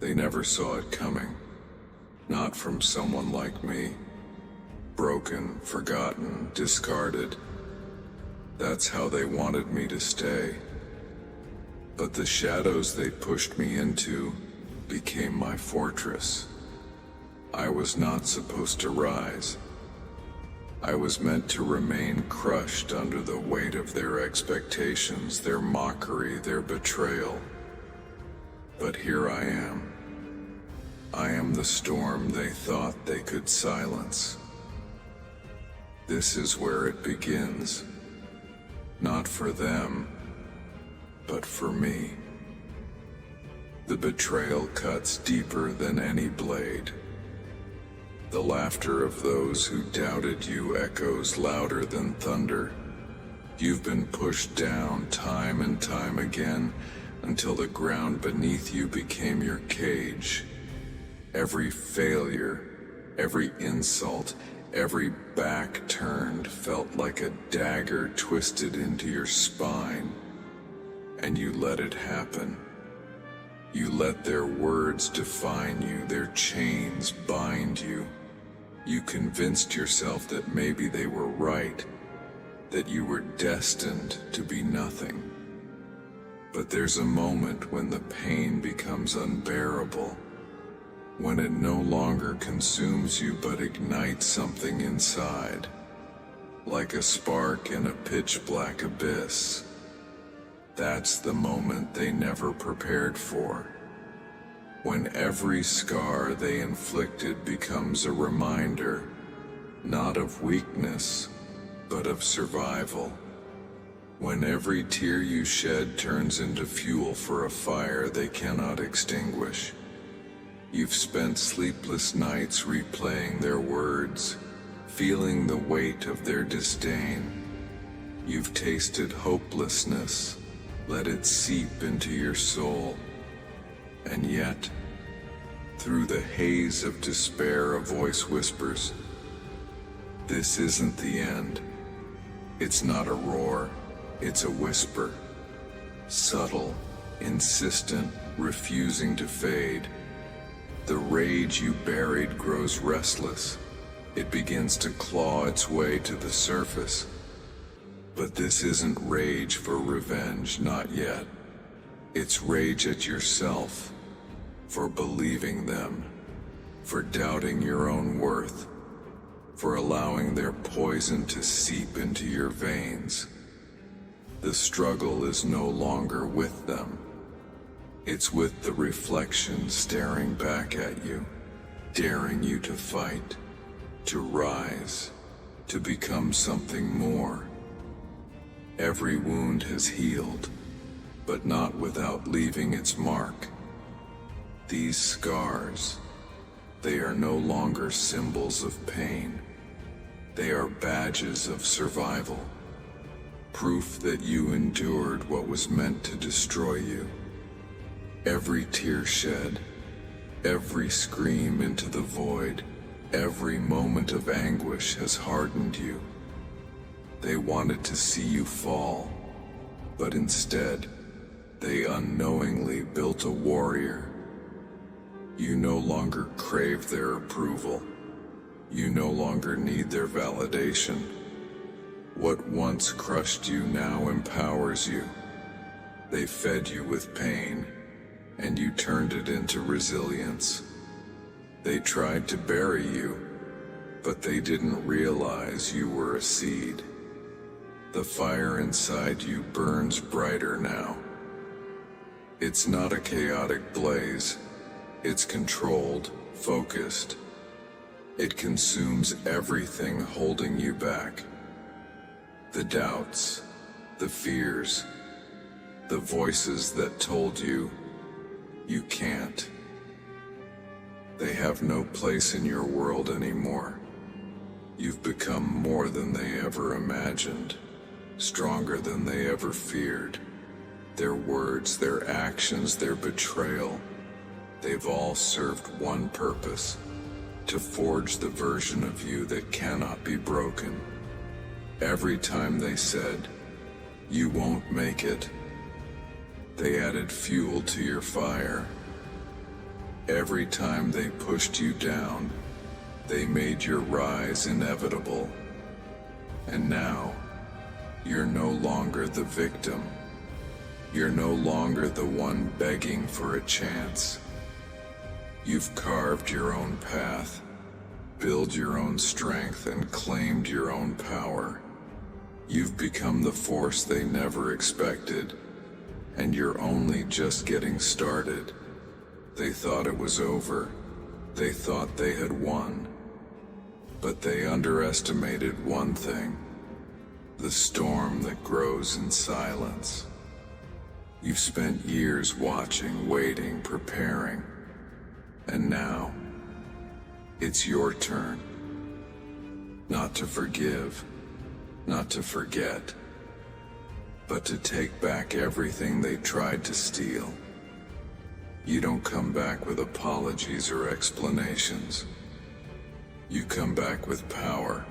They never saw it coming. Not from someone like me. Broken, forgotten, discarded. That's how they wanted me to stay. But the shadows they pushed me into became my fortress. I was not supposed to rise. I was meant to remain crushed under the weight of their expectations, their mockery, their betrayal. But here I am. I am the storm they thought they could silence. This is where it begins. Not for them, but for me. The betrayal cuts deeper than any blade. The laughter of those who doubted you echoes louder than thunder. You've been pushed down time and time again until the ground beneath you became your cage. Every failure, every insult, every back turned felt like a dagger twisted into your spine. And you let it happen. You let their words define you, their chains bind you. You convinced yourself that maybe they were right, that you were destined to be nothing. But there's a moment when the pain becomes unbearable, when it no longer consumes you but ignites something inside, like a spark in a pitch-black abyss. That's the moment they never prepared for. When every scar they inflicted becomes a reminder, not of weakness, but of survival. When every tear you shed turns into fuel for a fire they cannot extinguish. You've spent sleepless nights replaying their words, feeling the weight of their disdain. You've tasted hopelessness, let it seep into your soul. And yet, through the haze of despair, a voice whispers, "This isn't the end." It's not a roar, it's a whisper. Subtle, insistent, refusing to fade. The rage you buried grows restless. It begins to claw its way to the surface. But this isn't rage for revenge, not yet. It's rage at yourself, for believing them, for doubting your own worth, for allowing their poison to seep into your veins. The struggle is no longer with them. It's with the reflection staring back at you, daring you to fight, to rise, to become something more. Every wound has healed, but not without leaving its mark. These scars, they are no longer symbols of pain. They are badges of survival, proof that you endured what was meant to destroy you. Every tear shed, every scream into the void, every moment of anguish has hardened you. They wanted to see you fall, but instead, they unknowingly built a warrior. You no longer crave their approval. You no longer need their validation. What once crushed you now empowers you. They fed you with pain, and you turned it into resilience. They tried to bury you, but they didn't realize you were a seed. The fire inside you burns brighter now. It's not a chaotic blaze. It's controlled, focused. It consumes everything holding you back. The doubts, the fears, the voices that told you, you can't. They have no place in your world anymore. You've become more than they ever imagined, stronger than they ever feared. Their words, their actions, their betrayal, they've all served one purpose: to forge the version of you that cannot be broken. Every time they said, "You won't make it," they added fuel to your fire. Every time they pushed you down, they made your rise inevitable. And now, you're no longer the victim. You're no longer the one begging for a chance. You've carved your own path, built your own strength, and claimed your own power. You've become the force they never expected, and you're only just getting started. They thought it was over. They thought they had won. But they underestimated one thing: the storm that grows in silence. You've spent years watching, waiting, preparing, and now it's your turn. Not to forgive, not to forget, but to take back everything they tried to steal. You don't come back with apologies or explanations. You come back with power.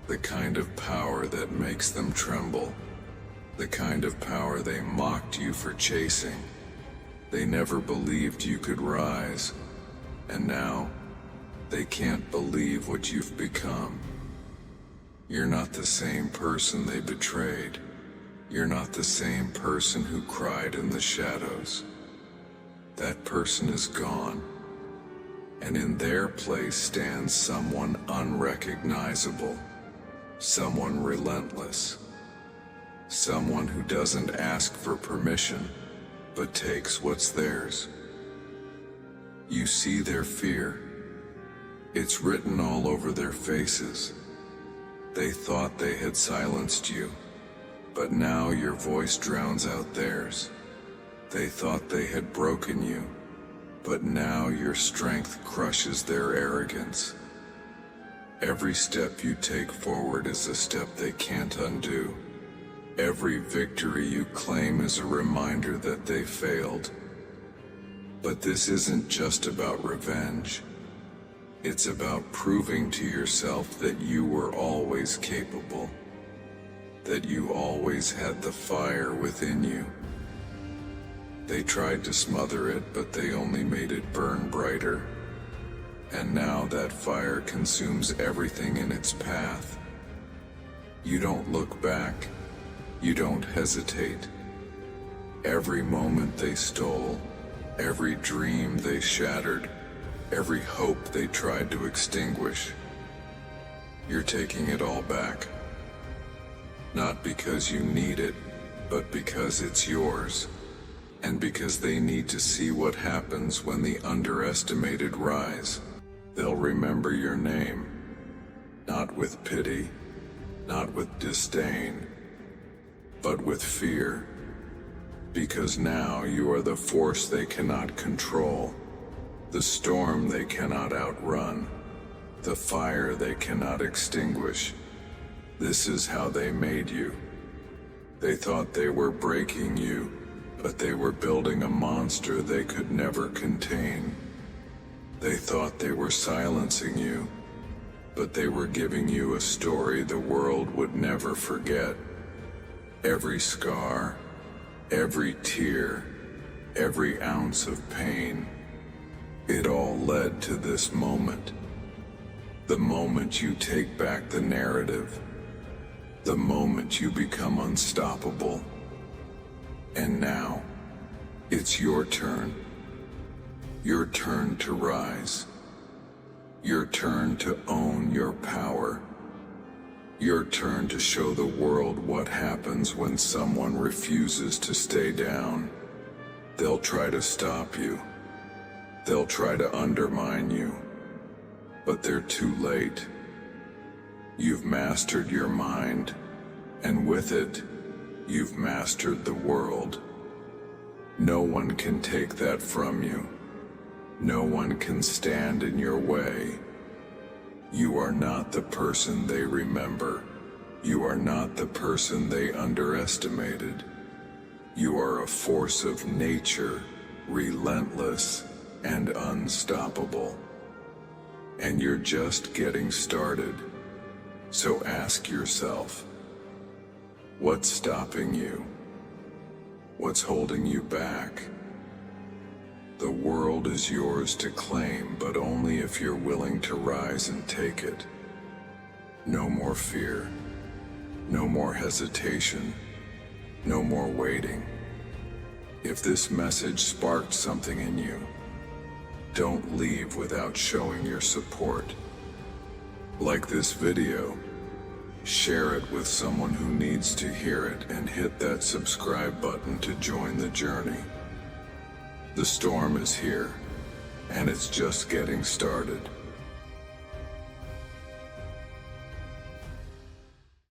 The kind of power that makes them tremble. The kind of power they mocked you for chasing. They never believed you could rise. And now, they can't believe what you've become. You're not the same person they betrayed. You're not the same person who cried in the shadows. That person is gone. And in their place stands someone unrecognizable. Someone relentless. Someone who doesn't ask for permission, but takes what's theirs. You see their fear. It's written all over their faces. They thought they had silenced you, but now your voice drowns out theirs. They thought they had broken you, but now your strength crushes their arrogance. Every step you take forward is a step they can't undo. Every victory you claim is a reminder that they failed. But this isn't just about revenge. It's about proving to yourself that you were always capable. That you always had the fire within you. They tried to smother it, but they only made it burn brighter. And now that fire consumes everything in its path. You don't look back. You don't hesitate. Every moment they stole, every dream they shattered, every hope they tried to extinguish, you're taking it all back. Not because you need it, but because it's yours, and because they need to see what happens when the underestimated rise. They'll remember your name, not with pity, not with disdain, but with fear, because now you are the force they cannot control, the storm they cannot outrun, the fire they cannot extinguish. This is how they made you. They thought they were breaking you, but they were building a monster they could never contain. They thought they were silencing you, but they were giving you a story the world would never forget. Every scar, every tear, every ounce of pain, it all led to this moment. The moment you take back the narrative. The moment you become unstoppable. And now, it's your turn. Your turn to rise. Your turn to own your power. Your turn to show the world what happens when someone refuses to stay down. They'll try to stop you. They'll try to undermine you. But they're too late. You've mastered your mind, and with it, you've mastered the world. No one can take that from you. No one can stand in your way. You are not the person they remember. You are not the person they underestimated. You are a force of nature, relentless and unstoppable. And you're just getting started. So ask yourself, what's stopping you? What's holding you back? The world is yours to claim, but only if you're willing to rise and take it. No more fear. No more hesitation. No more waiting. If this message sparked something in you, don't leave without showing your support. Like this video, share it with someone who needs to hear it, and hit that subscribe button to join the journey. The storm is here, and it's just getting started.